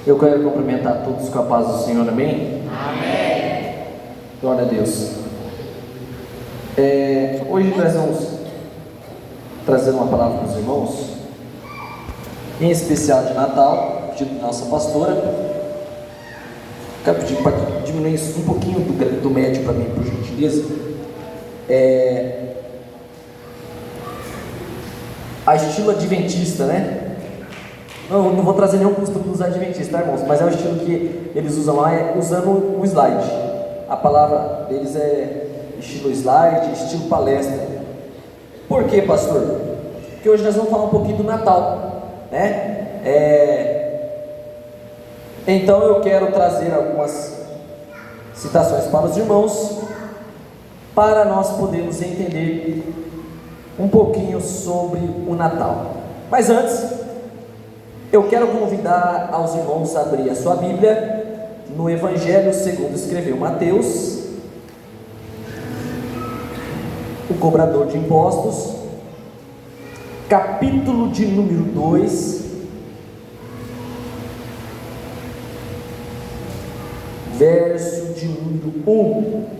Eu quero cumprimentar todos com a paz do Senhor, amém? Amém. Glória a Deus. Hoje nós vamos trazer uma palavra para os irmãos, em especial de Natal, pedido da nossa pastora. Quero pedir para diminuir isso um pouquinho do médio para mim, por gentileza. A estilo adventista, né? Não vou trazer nenhum costume dos adventistas, tá, irmãos? Mas é o estilo que eles usam lá, usando o slide. A palavra deles é estilo slide, estilo palestra. Por quê, pastor? Porque hoje nós vamos falar um pouquinho do Natal, né? Então eu quero trazer algumas citações para os irmãos, para nós podermos entender um pouquinho sobre o Natal. Mas antes, eu quero convidar aos irmãos a abrir a sua Bíblia no Evangelho segundo escreveu Mateus, o cobrador de impostos, capítulo de número 2, verso de número 1.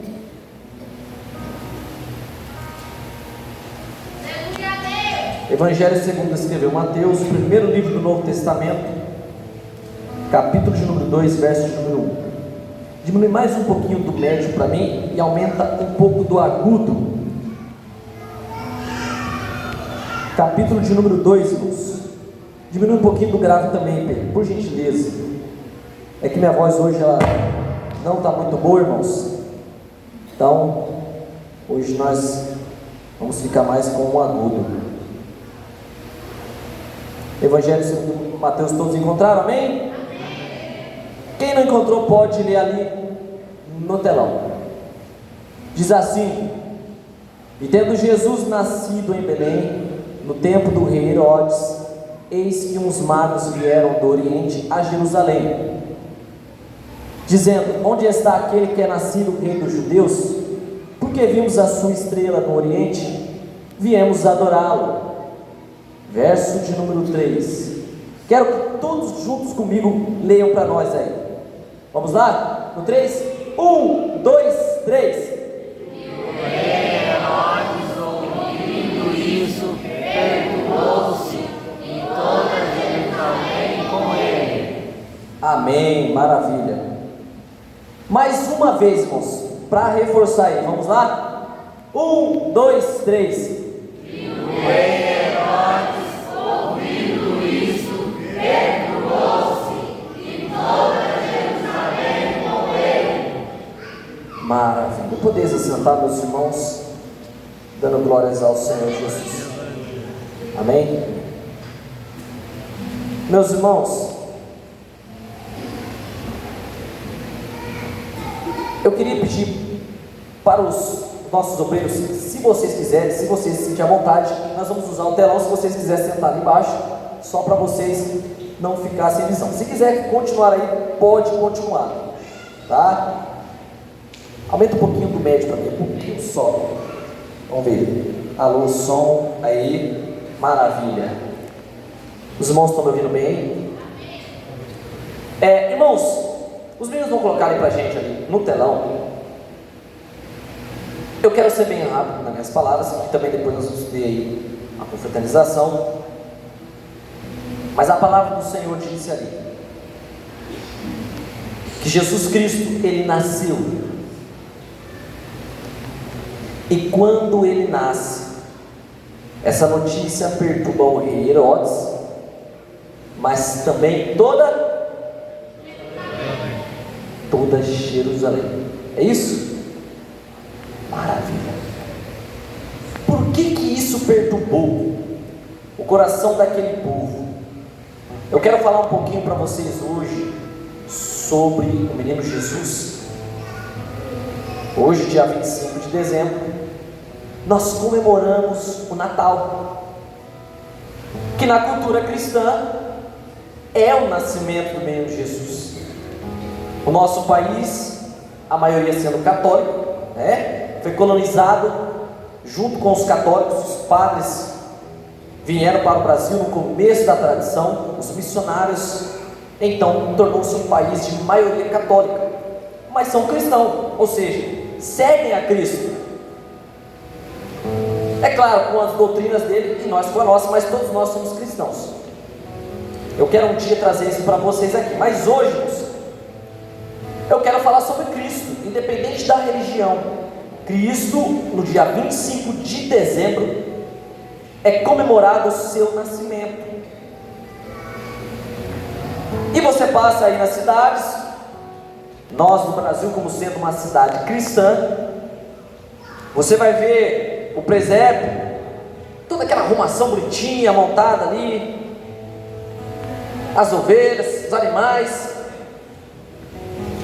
Evangelho segundo escreveu Mateus, o primeiro livro do Novo Testamento, capítulo de número 2, verso de número 1. Diminui mais um pouquinho do médio para mim e aumenta um pouco do agudo. Capítulo de número 2, irmãos. Diminui um pouquinho do grave também, Pedro, por gentileza. É que minha voz hoje ela não está muito boa, irmãos. Então, hoje nós vamos ficar mais com um agudo. Evangelho segundo Mateus, todos encontraram? Amém? Quem não encontrou pode ler ali no telão. Diz assim: e tendo Jesus nascido em Belém, no tempo do rei Herodes, eis que uns magos vieram do Oriente a Jerusalém, dizendo: onde está aquele que é nascido rei dos judeus? Porque vimos a sua estrela no Oriente, viemos adorá-lo. Verso de número 3. Quero que todos juntos comigo leiam para nós aí. Vamos lá? No 3. 1, 2, 3. E o rei Herodes, ouvindo isso, perturbou-se, e toda Jerusalém com ele. Amém, maravilha. Mais uma vez, irmãos, para reforçar aí, vamos lá? 1, 2, 3. E o rei Herodes, ouvindo isso, perturbou-se, e toda Jerusalém com ele. Maravilha. Podeis assentar, meus irmãos, dando glórias ao Senhor Jesus. Amém? Meus irmãos, eu queria pedir para os nossos obreiros, se vocês quiserem, se vocês se sentirem à vontade, nós vamos usar o telão. Se vocês quiserem sentar ali embaixo, só para vocês não ficarem sem visão. Se quiser continuar aí, pode continuar, tá? Aumenta um pouquinho do médio para mim, um pouquinho só. Vamos ver. Alô, som, aí, maravilha. Os irmãos estão me ouvindo bem? Irmãos, os meninos vão colocar ali para a gente ali no telão. Eu quero ser bem rápido nas minhas palavras, e também depois nós vamos ver aí a confraternização. Mas a palavra do Senhor disse ali que Jesus Cristo, Ele nasceu. E quando Ele nasce, essa notícia perturba o rei Herodes, mas também toda Jerusalém. É isso? Maravilha. Por que isso perturbou o coração daquele povo? Eu quero falar um pouquinho para vocês hoje sobre o menino Jesus. Hoje, dia 25 de dezembro, nós comemoramos o Natal, que na cultura cristã é o nascimento do menino Jesus. O nosso país, a maioria sendo católico, né? Foi colonizado junto com os católicos. Os padres vieram para o Brasil no começo da tradição, os missionários Então tornou-se um país de maioria católica, mas são cristãos, ou seja, seguem a Cristo. É claro, com as doutrinas dele e nós com a nossa, mas todos nós somos cristãos. Eu quero um dia trazer isso para vocês aqui, mas hoje, eu quero falar sobre Cristo, independente da religião. Cristo, no dia 25 de dezembro, é comemorado o seu nascimento. E você passa aí nas cidades, nós no Brasil, como sendo uma cidade cristã, você vai ver o presépio, toda aquela arrumação bonitinha montada ali, as ovelhas, os animais,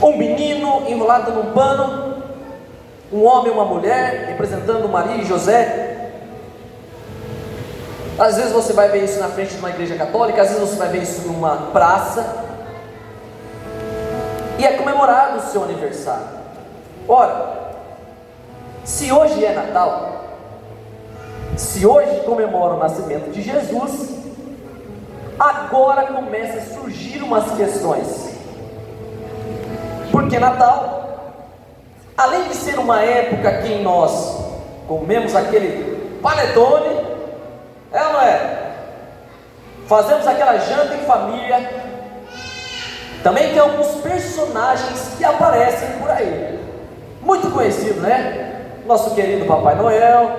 um menino enrolado num pano, um homem e uma mulher representando Maria e José. Às vezes você vai ver isso na frente de uma igreja católica, às vezes você vai ver isso numa praça, e é comemorado o seu aniversário. Ora, se hoje é Natal, se hoje comemora o nascimento de Jesus, agora começa a surgir umas questões, porque Natal, além de ser uma época que nós comemos aquele panetone, não é? Fazemos aquela janta em família, também tem alguns personagens que aparecem por aí, muito conhecido, né? Nosso querido Papai Noel,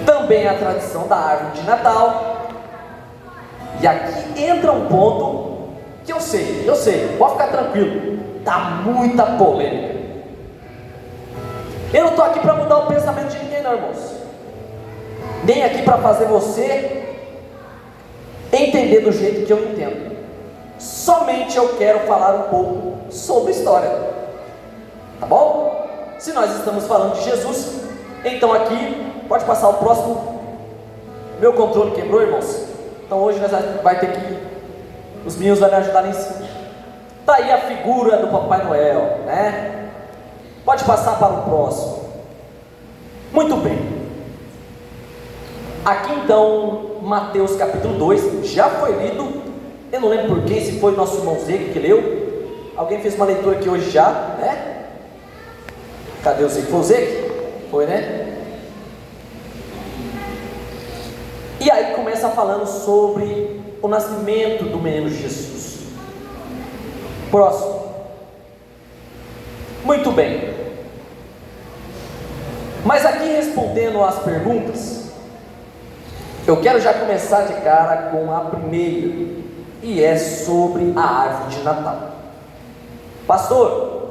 também a tradição da árvore de Natal. E aqui entra um ponto que eu sei, pode ficar tranquilo, dá muita polêmica. Eu não estou aqui para mudar o pensamento de ninguém não, irmãos, nem aqui para fazer você entender do jeito que eu entendo. Somente eu quero falar um pouco sobre história, tá bom? Se nós estamos falando de Jesus, então aqui, pode passar o próximo. Meu controle quebrou, irmãos, então hoje nós vai ter que, os meninos vão me ajudar em cima. Está aí a figura do Papai Noel, né? Pode passar para o próximo. Muito bem. Aqui então, Mateus capítulo 2, já foi lido, eu não lembro por quem, se foi o nosso irmão Zeke que leu. Alguém fez uma leitura aqui hoje já, né? Cadê o Zeke? Foi o Zeke? Foi, né? E aí começa falando sobre o nascimento do menino Jesus. Próximo. Muito bem. Mas aqui respondendo às perguntas, eu quero já começar de cara com a primeira, e é sobre a árvore de Natal. Pastor,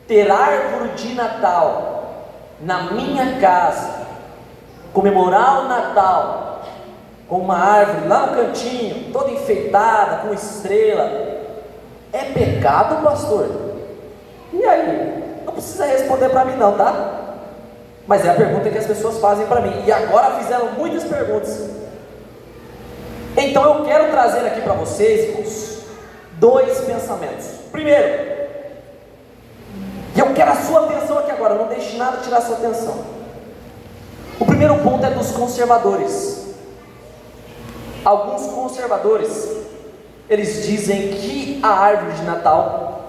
ter árvore de Natal na minha casa, comemorar o Natal com uma árvore lá no cantinho, toda enfeitada, com estrela, é pecado, pastor? E aí? Não precisa responder para mim não, tá? Mas é a pergunta que as pessoas fazem para mim, e agora fizeram muitas perguntas. Então eu quero trazer aqui para vocês, irmãos, dois pensamentos. Primeiro, e eu quero a sua atenção aqui agora, não deixe nada tirar a sua atenção. O primeiro ponto é dos conservadores. Alguns conservadores, eles dizem que a árvore de Natal,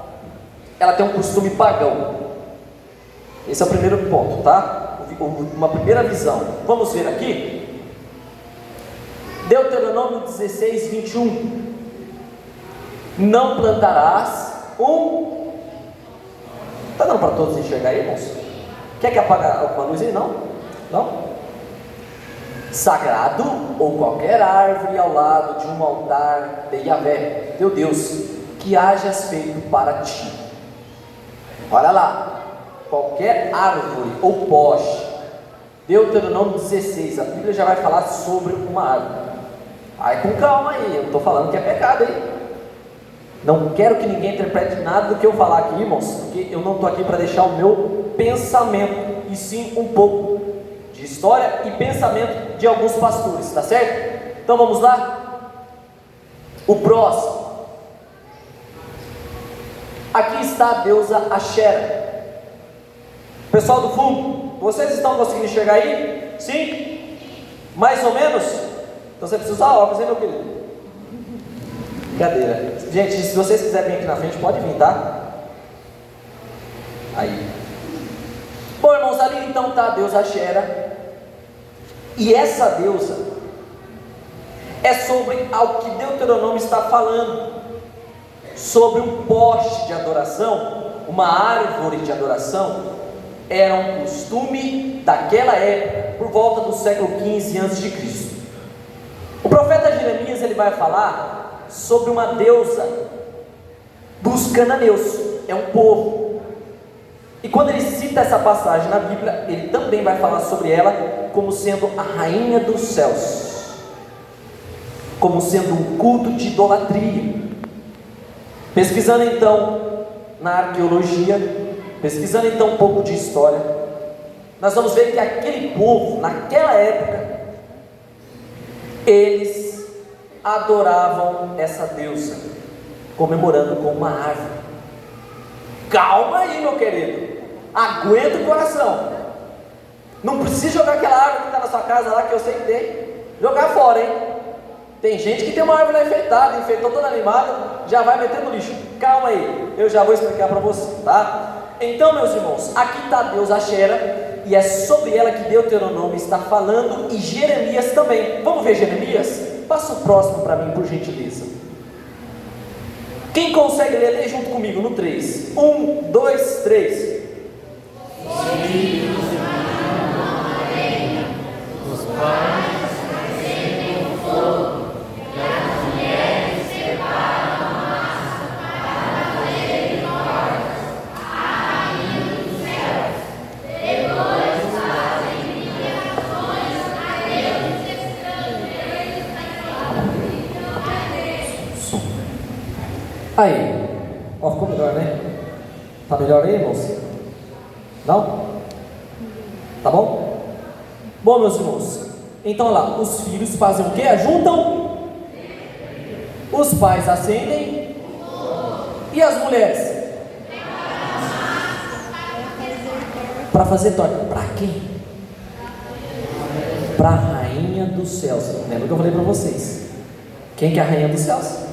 ela tem um costume pagão. Esse é o primeiro ponto, tá? Uma primeira visão. Vamos ver aqui. Deuteronômio 16, 21. Não plantarás um... Está dando para todos enxergar aí, irmãos? Quer que apague alguma luz aí? Não? Não? Sagrado ou qualquer árvore ao lado de um altar de Yahvé, teu Deus, que hajas feito para ti. Olha lá. Qualquer árvore ou poste. Deuteronômio 16, a Bíblia já vai falar sobre uma árvore. Aí com calma aí, eu estou falando que é pecado aí. Não quero que ninguém interprete nada do que eu falar aqui, irmãos, porque eu não estou aqui para deixar o meu pensamento, e sim um pouco de história e pensamento de alguns pastores, tá certo? Então vamos lá? O próximo. Aqui está a deusa Axera. Pessoal do fundo, vocês estão conseguindo enxergar aí? Sim? Mais ou menos? Então você precisa usar óculos, hein, meu querido? Brincadeira. Gente, se vocês quiserem vir aqui na frente, pode vir, tá? Aí. Bom, irmãos, ali então está a deusa Axera. E essa deusa é sobre ao que Deuteronômio está falando, sobre um poste de adoração, uma árvore de adoração. Era um costume daquela época, por volta do século XV a.C. O profeta Jeremias ele vai falar sobre uma deusa dos cananeus, é um povo. E quando ele cita essa passagem na Bíblia, ele também vai falar sobre ela como sendo a rainha dos céus, como sendo um culto de idolatria. Pesquisando então na arqueologia, pesquisando então um pouco de história, nós vamos ver que aquele povo, naquela época, eles adoravam essa deusa, comemorando com uma árvore. Calma aí, meu querido, aguenta o coração. Não precisa jogar aquela árvore que está na sua casa lá, que eu sei que tem, jogar fora, hein? Tem gente que tem uma árvore lá enfeitada, enfeitou toda animada, já vai meter no lixo. Calma aí, eu já vou explicar para você, tá? Então, meus irmãos, aqui está a deusa Axera, e é sobre ela que Deuteronômio está falando, e Jeremias também. Vamos ver Jeremias? Passa o próximo para mim, por gentileza. Quem consegue ler? Lê junto comigo no 3. 1, 2, 3. Os pais acendem o fogo, e as mulheres separam a massa para fazerem tortas à rainha dos céus. Depois fazem ligações a deuses estrangeiros Aí, ó, ficou melhor, né? Tá melhor aí, irmãos? Não? Tá bom? Bom, meus irmãos, então olha lá, os filhos fazem o quê? Ajuntam, os pais acendem, e as mulheres? Para fazer torta. Para quem? Para a rainha dos céus. Lembra que eu falei para vocês? Quem que é a rainha dos céus?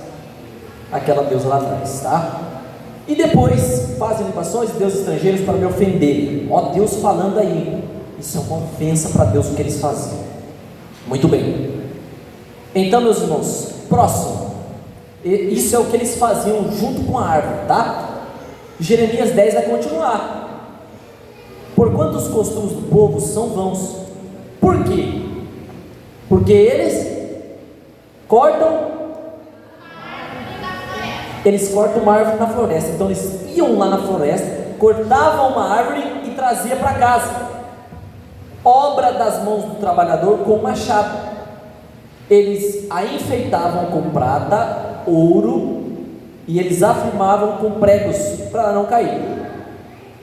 Aquela deusa lá atrás, tá? E depois fazem libações de deuses estrangeiros para me ofenderem. Ó, Deus falando aí. Isso é uma ofensa para Deus o que eles faziam. Muito bem. Então, meus irmãos, próximo. Isso é o que eles faziam junto com a árvore, tá? Jeremias 10 vai continuar. Porquanto os costumes do povo são vãos. Por quê? Porque eles cortam uma árvore na floresta. Então eles iam lá na floresta, cortavam uma árvore e traziam para casa, obra das mãos do trabalhador com machado. Eles a enfeitavam com prata, ouro, e eles afirmavam com pregos para não cair,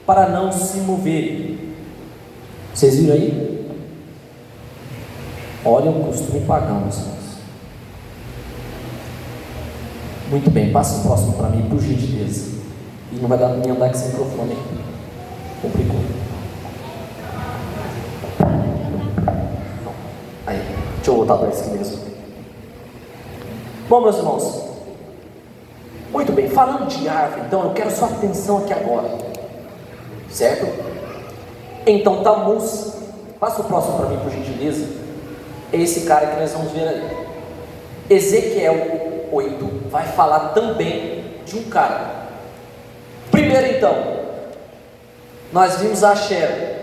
para não se mover. Vocês viram aí? Olha o costume pagão, meus irmãos. Muito bem, passa o próximo para mim, por gentileza. E não vai dar para mim andar com esse microfone aí. Complicou. Aí, deixa eu voltar para esse aqui mesmo. Bom, meus irmãos, muito bem, falando de árvore, então eu quero sua atenção aqui agora, certo? Então, Tamuz, passa o próximo para mim, por gentileza. É esse cara que nós vamos ver aí. Ezequiel 8 vai falar também de um cara. Primeiro, então, nós vimos a Axera.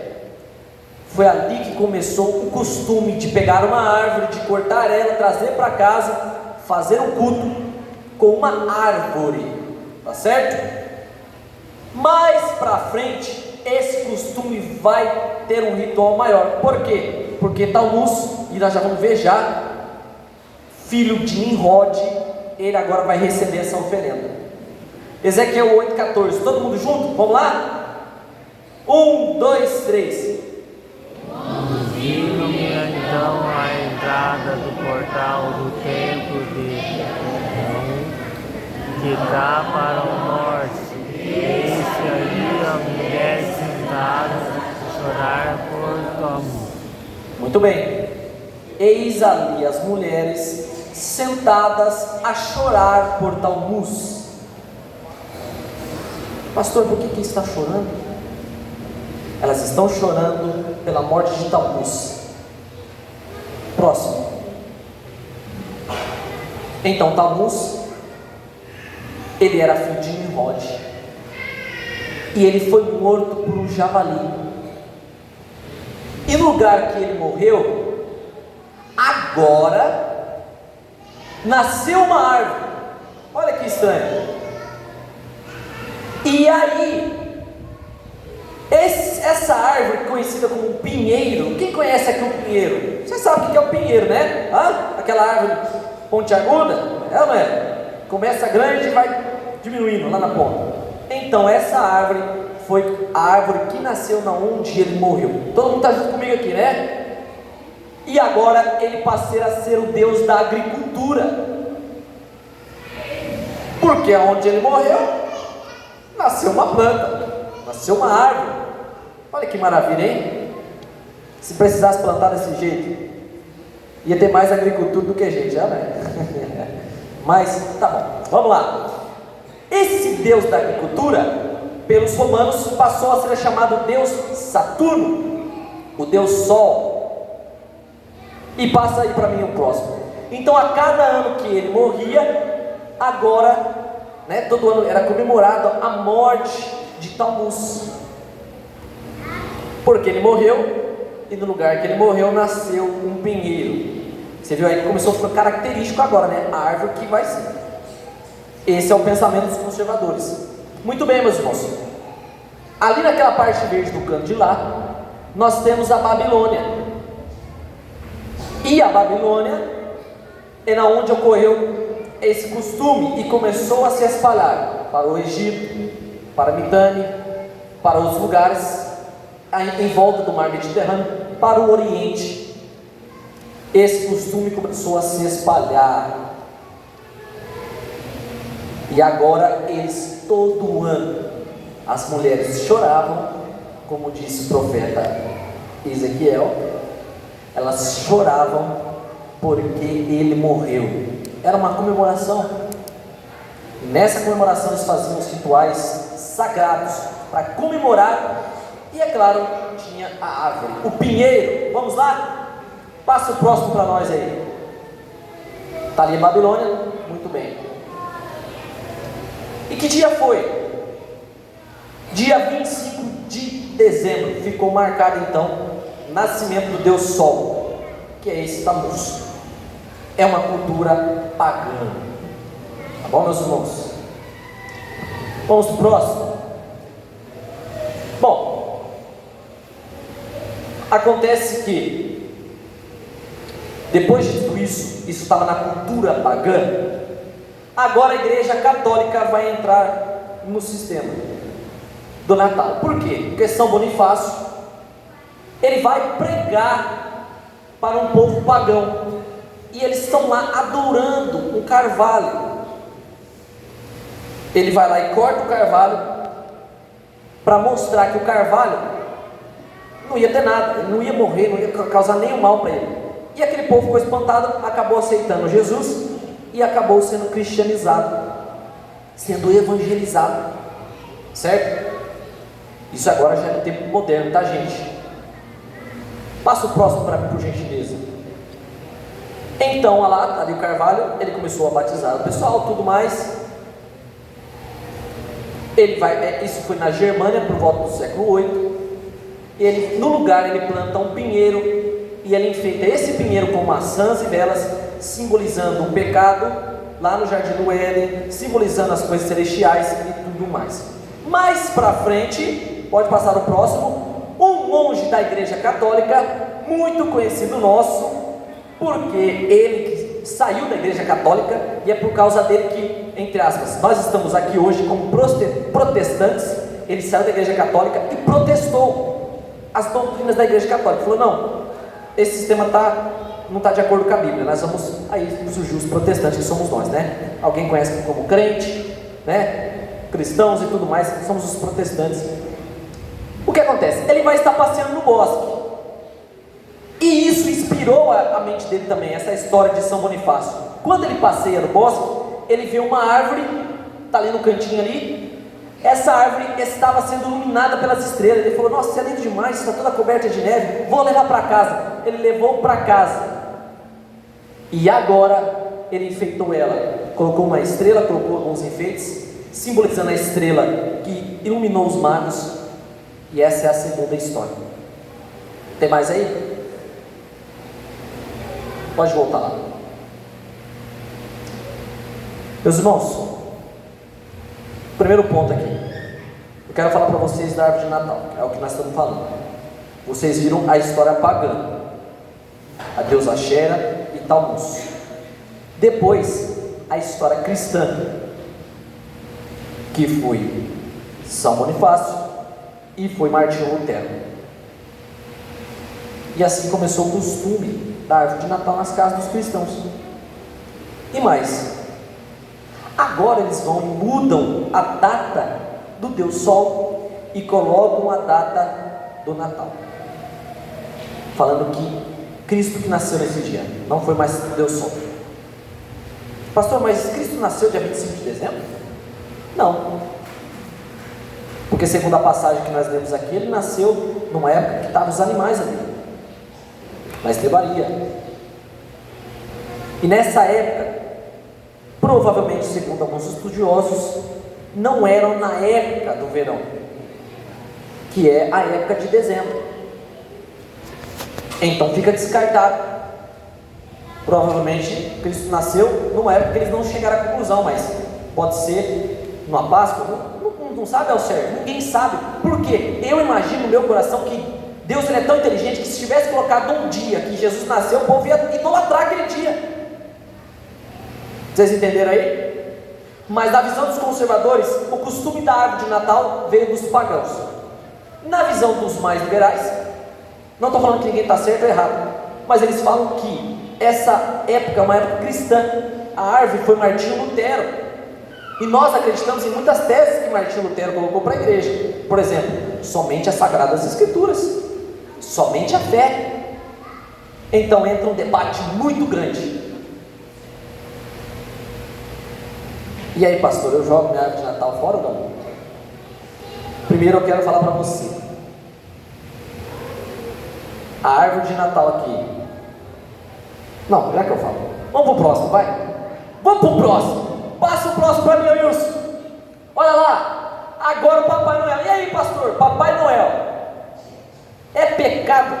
Foi ali que começou o costume de pegar uma árvore, de cortar ela, trazer para casa, fazer um culto com uma árvore, tá certo? Mais para frente, esse costume vai ter um ritual maior. Por quê? Porque Tamuz, e nós já vamos ver já, filho de Nimrod, ele agora vai receber essa oferenda. Ezequiel 8,14, todo mundo junto? Vamos lá? 1, 2, 3. Conduziram-me então à entrada do portal do templo de que dá para o norte. Eis-se ali a mulher sentada a chorar por Tamuz. Muito bem. Eis ali as mulheres sentadas a chorar por Talmuz. Pastor, por que está chorando? Elas estão chorando pela morte de Talmuz. Próximo. Então Talmuz, ele era filho de Nimrod, e ele foi morto por um javali. E no lugar que ele morreu, agora nasceu uma árvore. Olha que estranho. E aí, essa árvore conhecida como pinheiro, quem conhece aqui o pinheiro? Você sabe o que é o pinheiro, né? Aquela árvore pontiaguda, é ou não é? Começa grande e vai diminuindo lá na ponta. Então essa árvore foi a árvore que nasceu na onde ele morreu. Todo mundo está junto comigo aqui, né? E agora ele passa a ser o Deus da agricultura, porque onde ele morreu nasceu uma planta, nasceu uma árvore. Olha que maravilha, hein? Se precisasse plantar desse jeito, ia ter mais agricultura do que gente, já, né? Mas tá bom, vamos lá. Esse Deus da agricultura, pelos romanos, passou a ser chamado Deus Saturno, o Deus Sol. E passa aí para mim o próximo. Então a cada ano que ele morria, agora, né, todo ano era comemorado a morte de Talmuz, porque ele morreu, e no lugar que ele morreu nasceu um pinheiro. Você viu aí que começou a ficar característico agora, né? A árvore que vai ser. Esse é o pensamento dos conservadores. Muito bem, meus irmãos. Ali naquela parte verde do canto de lá, nós temos a Babilônia. E a Babilônia é na onde ocorreu esse costume e começou a se espalhar para o Egito, para Mitanni, para os lugares em volta do mar Mediterrâneo, para o Oriente. Esse costume começou a se espalhar. E agora eles, todo ano, as mulheres choravam, como disse o profeta Ezequiel, elas choravam porque ele morreu. Era uma comemoração. E nessa comemoração eles faziam os rituais sagrados para comemorar. E é claro, tinha a árvore, o pinheiro. Vamos lá? Passa o próximo para nós aí. Está ali em Babilônia? Muito bem. E que dia foi? Dia 25 de dezembro. Ficou marcado então o nascimento do Deus Sol, que é esse Talmuz. É uma cultura pagã. Tá bom, meus irmãos? Vamos para o próximo. Bom, acontece que depois de tudo isso estava na cultura pagã. Agora a igreja católica vai entrar no sistema do Natal. Por quê? Porque São Bonifácio, ele vai pregar para um povo pagão, e eles estão lá adorando um carvalho. Ele vai lá e corta o carvalho para mostrar que o carvalho não ia ter nada, ele não ia morrer, não ia causar nenhum mal para ele. E aquele povo ficou espantado, acabou aceitando Jesus e acabou sendo cristianizado, sendo evangelizado, certo? Isso agora já é no tempo moderno, tá, gente? Passa o próximo para mim, por gentileza. Então, lá, ali o carvalho, ele começou a batizar o pessoal, tudo mais. Ele vai, isso foi na Germânia, por volta do século 8. Ele, no lugar, ele planta um pinheiro, e ele enfeita esse pinheiro com maçãs e velas, simbolizando o pecado, lá no Jardim do Éden, simbolizando as coisas celestiais e tudo mais. Mais para frente, pode passar o próximo, um monge da igreja católica, muito conhecido nosso, porque ele saiu da igreja católica, e é por causa dele que, entre aspas, nós estamos aqui hoje como protestantes. Ele saiu da igreja católica e protestou as doutrinas da igreja católica, falou: não, esse sistema não está de acordo com a Bíblia, nós vamos, aí surgiu os protestantes, que somos nós, né? Alguém conhece como crente, né? Cristãos e tudo mais, somos os protestantes. O que acontece? Ele vai estar passeando no bosque, e isso inspirou a mente dele também, essa história de São Bonifácio. Quando ele passeia no bosque, ele vê uma árvore, está ali no cantinho ali. Essa árvore estava sendo iluminada pelas estrelas. Ele falou: nossa, isso é lindo demais, está toda coberta de neve, vou levar para casa. Ele levou para casa, e agora ele enfeitou ela, colocou uma estrela, colocou alguns enfeites, simbolizando a estrela que iluminou os magos. E essa é a segunda história. Tem mais aí? Pode voltar lá. Meus irmãos, primeiro ponto aqui, eu quero falar para vocês da árvore de Natal, que é o que nós estamos falando. Vocês viram a história pagã, a deusa Xera e Tammuz. Depois, a história cristã, que foi São Bonifácio e foi Martinho Lutero. E assim começou o costume da árvore de Natal nas casas dos cristãos. E mais, agora eles vão e mudam a data do Deus Sol e colocam a data do Natal, falando que Cristo que nasceu nesse dia, não foi mais Deus Sol. Pastor, mas Cristo nasceu dia 25 de dezembro? Não, porque segundo a passagem que nós lemos aqui, ele nasceu numa época que estavam os animais ali, na estrebaria. E nessa época, provavelmente, segundo alguns estudiosos, não eram na época do verão, que é a época de dezembro. Então fica descartado. Provavelmente Cristo nasceu numa época que eles não chegaram à conclusão, mas pode ser numa Páscoa, não sabe ao certo, ninguém sabe. Por quê? Eu imagino no meu coração que Deus ele é tão inteligente que se tivesse colocado um dia que Jesus nasceu, o povo ia idolatrar aquele dia. Vocês entenderam aí? Mas na visão dos conservadores, o costume da árvore de Natal veio dos pagãos. Na visão dos mais liberais, não estou falando que ninguém está certo ou errado, mas eles falam que essa época é uma época cristã. A árvore foi Martinho Lutero, e nós acreditamos em muitas teses que Martinho Lutero colocou para a igreja. Por exemplo, somente as Sagradas Escrituras, somente a fé. Então entra um debate muito grande. E aí, pastor, eu jogo minha árvore de Natal fora ou não? Primeiro eu quero falar para você, a árvore de Natal aqui, não, já que eu falo, vamos pro próximo, vai, vamos pro próximo, passa o próximo para mim, Wilson. Olha lá, agora o Papai Noel. E aí, pastor, Papai Noel é pecado?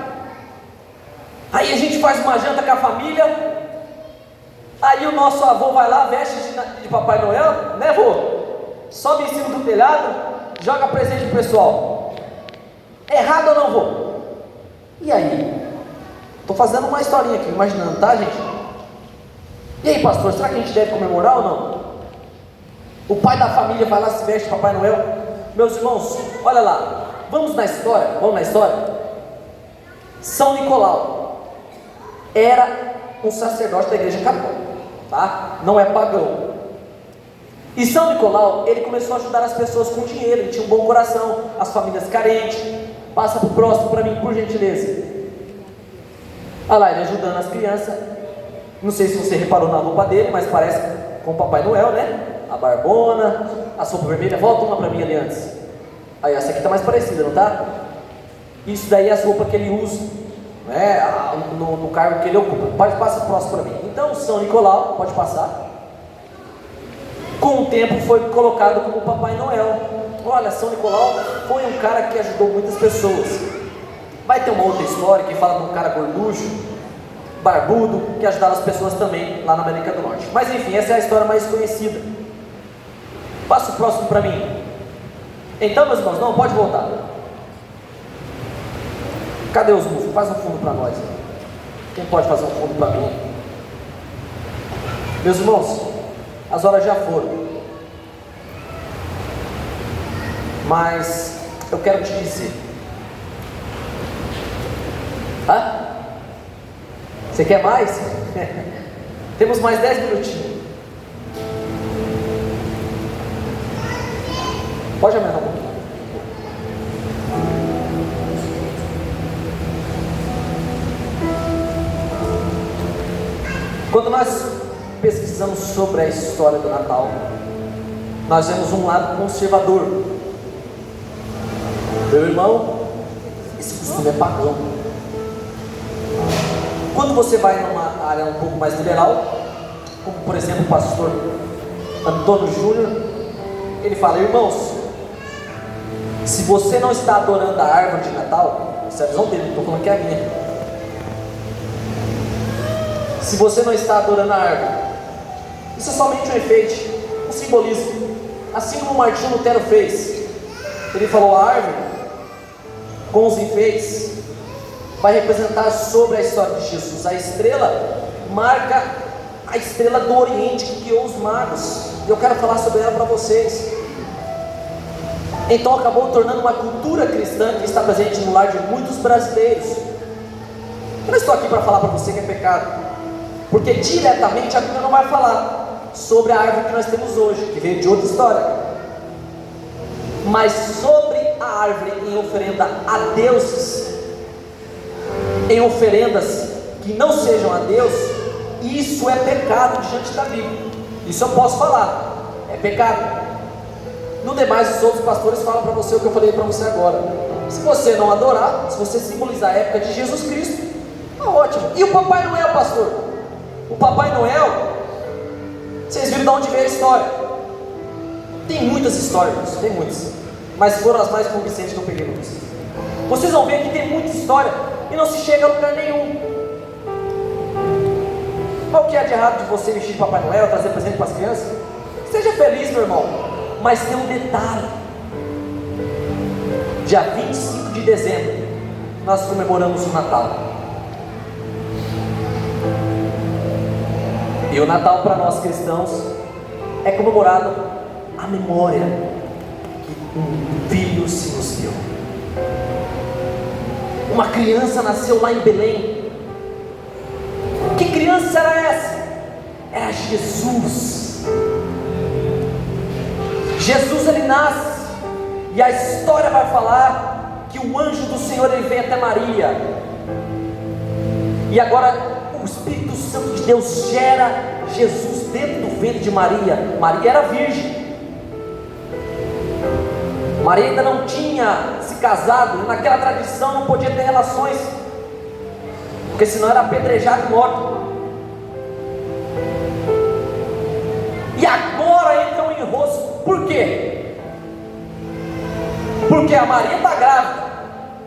Aí a gente faz uma janta com a família, aí o nosso avô vai lá, veste de Papai Noel, né, vô? Sobe em cima do telhado, joga presente pro pessoal. Errado ou não, vô? E aí? Estou fazendo uma historinha aqui, imaginando, tá, gente? E aí, pastor, será que a gente deve comemorar ou não? O pai da família vai lá, se veste de Papai Noel. Meus irmãos, olha lá, vamos na história? São Nicolau era um sacerdote da igreja católica, tá? Não é pagão. E São Nicolau, ele começou a ajudar as pessoas com dinheiro, ele tinha um bom coração, as famílias carentes. Passa para o próximo para mim, por gentileza. Olha lá, ele ajudando as crianças. Não sei se você reparou na roupa dele, mas parece com o Papai Noel, né? A barbona, a roupa vermelha. Volta uma para mim ali antes. Aí, essa aqui está mais parecida, não tá? Isso daí é as roupas que ele usa, né? No cargo que ele ocupa. Passa o próximo para mim. Então, São Nicolau, pode passar. Com o tempo foi colocado como Papai Noel. Olha, São Nicolau foi um cara que ajudou muitas pessoas. Vai ter uma outra história que fala de um cara gorducho, barbudo, que ajudava as pessoas também lá na América do Norte. Mas enfim, essa é a história mais conhecida. Passa o próximo para mim. Então, meus irmãos, não, pode voltar. Cadê os músicos? Faz um fundo para nós. Quem pode fazer um fundo para mim? Meus irmãos, as horas já foram. Mas eu quero te dizer. Você quer mais? Temos mais 10 minutinhos. Pode aumentar um pouquinho. Quando nós pesquisamos sobre a história do Natal, nós vemos um lado conservador. Meu irmão, esse costume é pagão. Quando você vai numa área um pouco mais liberal, como por exemplo o pastor Antônio Júnior, ele fala: irmãos, se você não está adorando a árvore de Natal, essa é a visão dele, não estou falando que é a minha. Se você não está adorando a árvore, isso é somente um enfeite, um simbolismo. Assim como Martinho Lutero fez, ele falou: a árvore com os enfeites vai representar sobre a história de Jesus. A estrela marca a estrela do Oriente que guiou os magos. Eu quero falar sobre ela para vocês. Então acabou tornando uma cultura cristã que está presente no lar de muitos brasileiros. Eu não estou aqui para falar para você que é pecado, porque diretamente a Bíblia não vai falar sobre a árvore que nós temos hoje, que veio de outra história, mas sobre a árvore em oferenda a deuses, em oferendas que não sejam a Deus. Isso é pecado diante da Bíblia. Isso eu posso falar, é pecado. No demais, os outros pastores falam para você o que eu falei para você agora. Se você não adorar, se você simbolizar a época de Jesus Cristo, tá ótimo. E o Papai Noel, pastor? O Papai Noel, vocês viram de onde veio a história? Tem muitas histórias, tem muitas, mas foram as mais convincentes que eu peguei para vocês. Vocês vão ver que tem muita história e não se chega a lugar nenhum. Qual que é de errado de você vestir de Papai Noel, trazer presente para as crianças? Seja feliz, meu irmão, mas tem um detalhe. Dia 25 de dezembro nós comemoramos o Natal. E o Natal para nós cristãos é comemorado a memória que um filho se nos deu. Uma criança nasceu lá em Belém. Que criança era essa? Era Jesus. Jesus, ele nasce, e a história vai falar que o anjo do Senhor, ele vem até Maria, e agora o Espírito Santo de Deus gera Jesus dentro do ventre de Maria. Maria era virgem, Maria ainda não tinha se casado, naquela tradição não podia ter relações, porque senão era apedrejado e morto. E agora entra um enrosco. Por quê? Porque a Maria está grávida,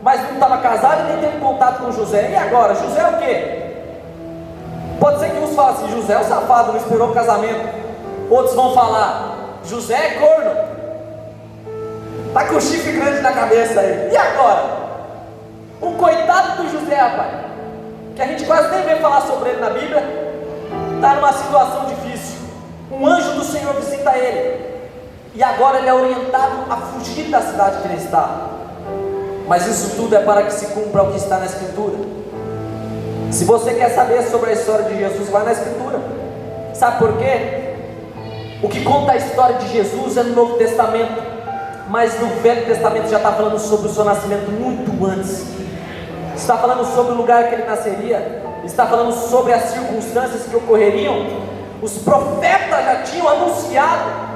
mas não estava casada e nem teve contato com José. E agora? José é o quê? Pode ser que uns falem assim: José é o safado, não esperou o casamento. Outros vão falar: José é corno, está com o chifre grande na cabeça aí. E agora? O coitado do José, rapaz, que a gente quase nem vê falar sobre ele na Bíblia, está numa situação difícil. Um anjo do Senhor visita ele, e agora ele é orientado a fugir da cidade que ele está. Mas isso tudo é para que se cumpra o que está na Escritura. Se você quer saber sobre a história de Jesus, vai na Escritura. Sabe por quê? O que conta a história de Jesus é no Novo Testamento, mas no Velho Testamento já está falando sobre o seu nascimento muito antes. Está falando sobre o lugar que ele nasceria, está falando sobre as circunstâncias que ocorreriam. Os profetas já tinham anunciado.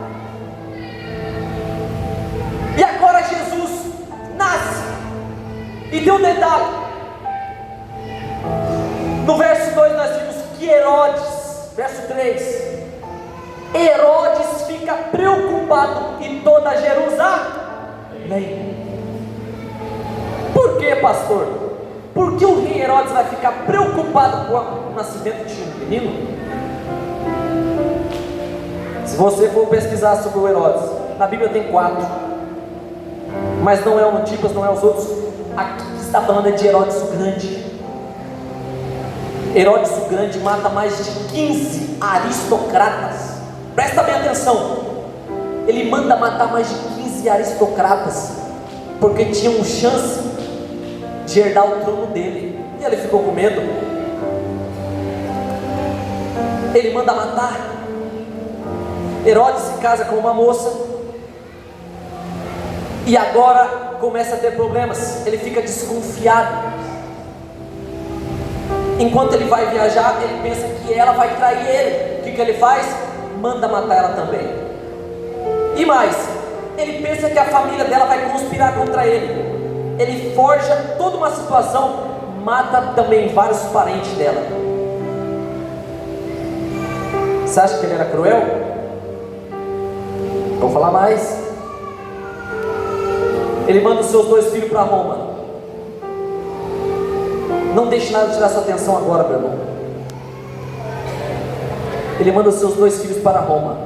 E agora Jesus nasce. E tem um detalhe. No verso 2 nós vimos que Herodes, verso 3, Herodes fica preocupado e toda Jerusalém. Por que, pastor? Por que o rei Herodes vai ficar preocupado com o nascimento de um menino? Se você for pesquisar sobre o Herodes, na Bíblia tem 4, mas não é o Antipas, não é os outros. Aqui que está falando é de Herodes o Grande. Herodes o Grande mata mais de 15 aristocratas. Presta bem atenção. Ele manda matar mais de 15 aristocratas, porque tinham chance de herdar o trono dele. E ele ficou com medo. Ele manda matar. Herodes se casa com uma moça, e agora começa a ter problemas. Ele fica desconfiado. Enquanto ele vai viajar, ele pensa que ela vai trair ele, que que ele faz? Manda matar ela também. E mais, ele pensa que a família dela vai conspirar contra ele. Ele forja toda uma situação, mata também vários parentes dela. Você acha que ele era cruel? Vou falar mais. Ele manda os seus 2 filhos para Roma. Não deixe nada tirar sua atenção agora, meu irmão. Ele manda os seus 2 filhos para Roma.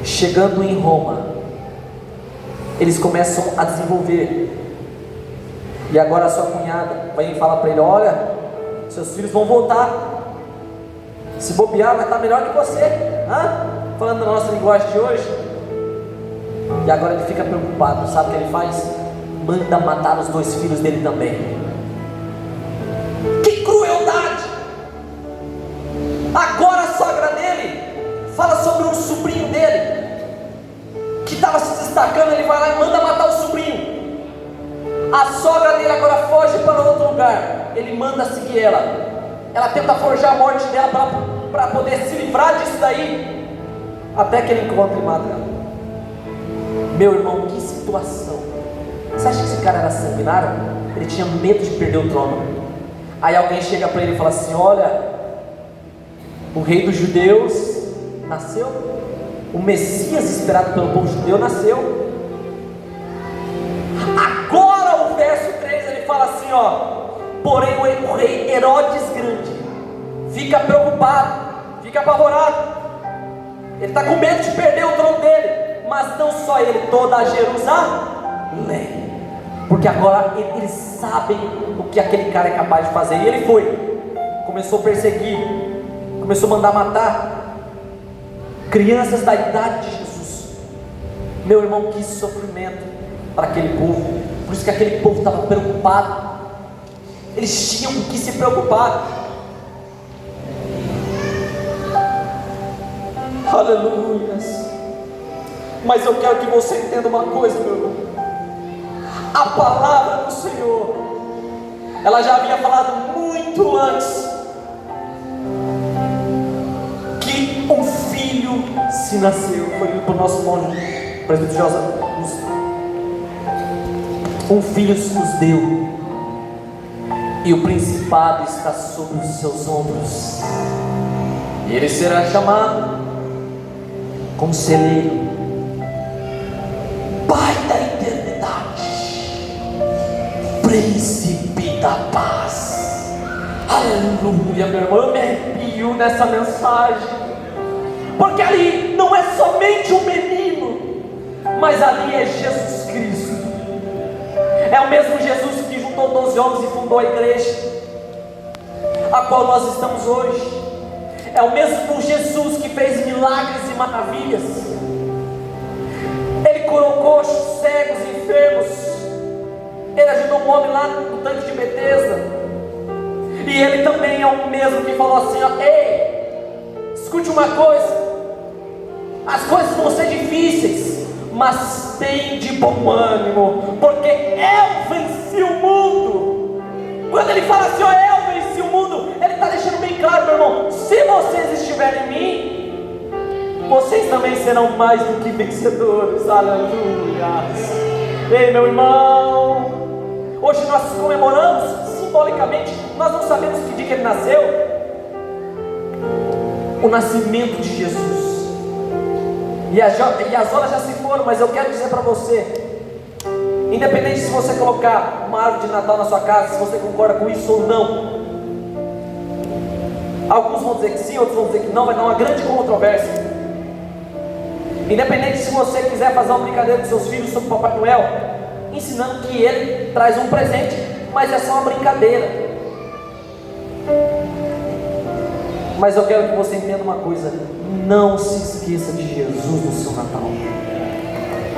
Chegando em Roma, eles começam a desenvolver. E agora a sua cunhada vai falar para ele: olha, seus filhos vão voltar. Se bobear, vai estar melhor que você. Falando na nossa linguagem de hoje. E agora ele fica preocupado. Sabe o que ele faz? Manda matar os 2 filhos dele também. Que crueldade! Agora a sogra dele fala sobre um sobrinho dele que estava se destacando. Ele vai lá e manda matar o sobrinho. A sogra dele agora foge para outro lugar. Ele manda seguir ela. Ela tenta forjar a morte dela para poder se livrar disso daí, até que ele encontra e mata ela. Meu irmão, que situação! Você acha que esse cara era sanguinário? Ele tinha medo de perder o trono. Aí alguém chega para ele e fala assim: olha, o rei dos judeus nasceu, o Messias esperado pelo povo judeu nasceu. Agora o verso 3 ele fala assim, porém o rei Herodes Grande fica preocupado, fica apavorado. Ele está com medo de perder o trono dele. Mas não só ele, toda a Jerusalém. Porque agora eles sabem o que aquele cara é capaz de fazer. E ele foi, começou a perseguir, começou a mandar matar crianças da idade de Jesus. Meu irmão, que sofrimento para aquele povo. Por isso que aquele povo estava preocupado. Eles tinham com que se preocupar. Aleluias. Mas eu quero que você entenda uma coisa, meu irmão. A palavra do Senhor, ela já havia falado muito antes que um filho se nasceu. Foi para o nosso irmão presbítero José. Um filho se nos deu, e o principado está sobre os seus ombros. Ele será chamado Conselheiro, Pai da eternidade, Príncipe da paz. Aleluia, meu irmão, eu me arrepio nessa mensagem, porque ali não é somente um menino, mas ali é Jesus Cristo. É o mesmo Jesus que juntou 12 homens e fundou a igreja, a qual nós estamos hoje. É o mesmo Jesus que fez milagres e maravilhas. Ele curou coxos, cegos, enfermos. Ele ajudou um homem lá no tanque de Betesda. E ele também é o mesmo que falou assim, ei, escute uma coisa, as coisas vão ser difíceis, mas tem de bom ânimo, porque eu venci o mundo. Quando ele fala assim, eu venci o mundo, ele está deixando bem claro, meu irmão, se vocês estiverem em mim, vocês também serão mais do que vencedores. Aleluia. Ei, meu irmão, hoje nós comemoramos simbolicamente, nós não sabemos que dia que ele nasceu, o nascimento de Jesus. E as horas já se foram, mas eu quero dizer para você, independente se você colocar uma árvore de Natal na sua casa, se você concorda com isso ou não, alguns vão dizer que sim, outros vão dizer que não, vai dar uma grande controvérsia. Independente se você quiser fazer uma brincadeira com seus filhos sobre Papai Noel, ensinando que ele traz um presente, mas é só uma brincadeira. Mas eu quero que você entenda uma coisa, não se esqueça de Jesus no seu Natal.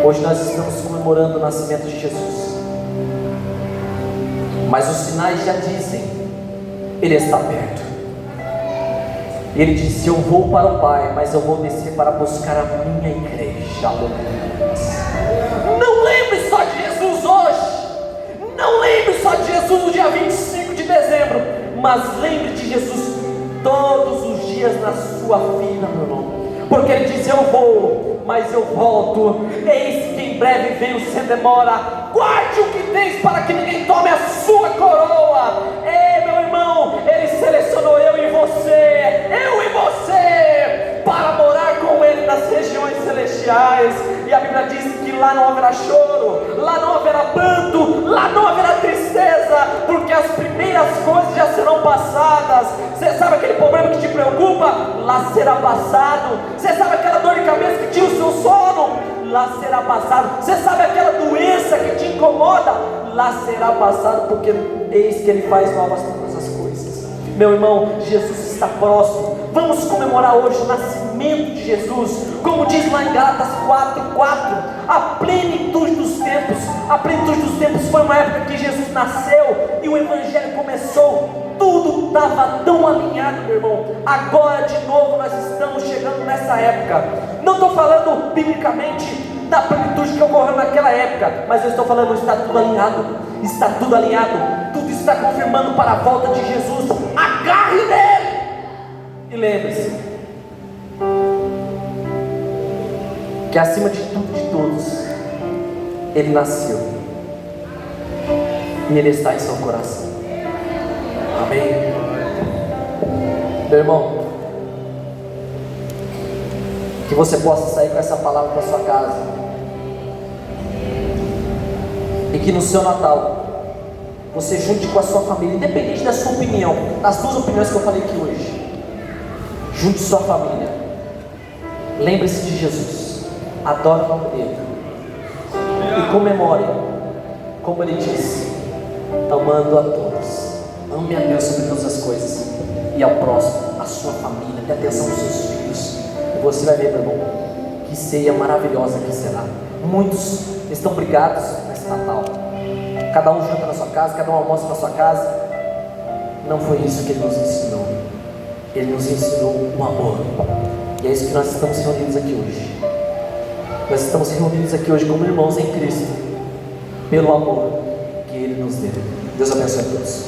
Hoje nós estamos comemorando o nascimento de Jesus, mas os sinais já dizem, Ele está perto. Ele disse, eu vou para o Pai, mas eu vou descer para buscar a minha igreja. Não lembre só de Jesus hoje, não lembre só de Jesus no dia 25 de dezembro, mas lembre de Jesus todos os dias na sua vida, meu irmão. Porque Ele diz: eu vou, mas eu volto. Eis que em breve venho sem demora. Guarde o que tens para que ninguém tome a sua coroa. Ei, meu irmão, Ele selecionou eu e você, para morar com Ele nas regiões celestiais. E a Bíblia diz que lá não haverá choro, lá não haverá pranto, lá não haverá tristeza, porque as primeiras coisas já serão passadas. Você sabe aquele problema que te preocupa? Lá será passado. Você sabe aquela dor de cabeça que tira o seu sono? Lá será passado. Você sabe aquela doença que te incomoda? Lá será passado, porque eis que Ele faz novas todas as coisas. Meu irmão, Jesus está próximo. Vamos comemorar hoje o nascimento de Jesus, como diz lá em Gálatas 4:4, a plenitude dos tempos. A plenitude dos tempos foi uma época que Jesus nasceu e o Evangelho começou. Tudo estava tão alinhado, meu irmão. Agora de novo nós estamos chegando nessa época. Não estou falando biblicamente da plenitude que ocorreu naquela época, mas eu estou falando, está tudo alinhado. Está tudo alinhado. Tudo está confirmando para a volta de Jesus. Agarre nele. E lembre-se que acima de tudo e de todos, Ele nasceu e Ele está em seu coração. Amém? Meu irmão, que você possa sair com essa palavra para sua casa, e que no seu Natal você junte com a sua família, independente da sua opinião, das duas opiniões que eu falei aqui hoje. Junte sua família, lembre-se de Jesus, adore o nome dele e comemore, como Ele disse, amando a todos. Ame a Deus sobre todas as coisas e ao próximo, a sua família, dê atenção aos seus filhos, e você vai ver, meu irmão, que ceia maravilhosa que será. Muitos estão brigados nesse Natal, cada um janta na sua casa, cada um almoça na sua casa. Não foi isso que Ele nos ensinou. Ele nos ensinou o amor, e é isso que nós estamos reunidos aqui hoje. Nós estamos reunidos aqui hoje como irmãos em Cristo, pelo amor que Ele nos deu. Deus abençoe a todos.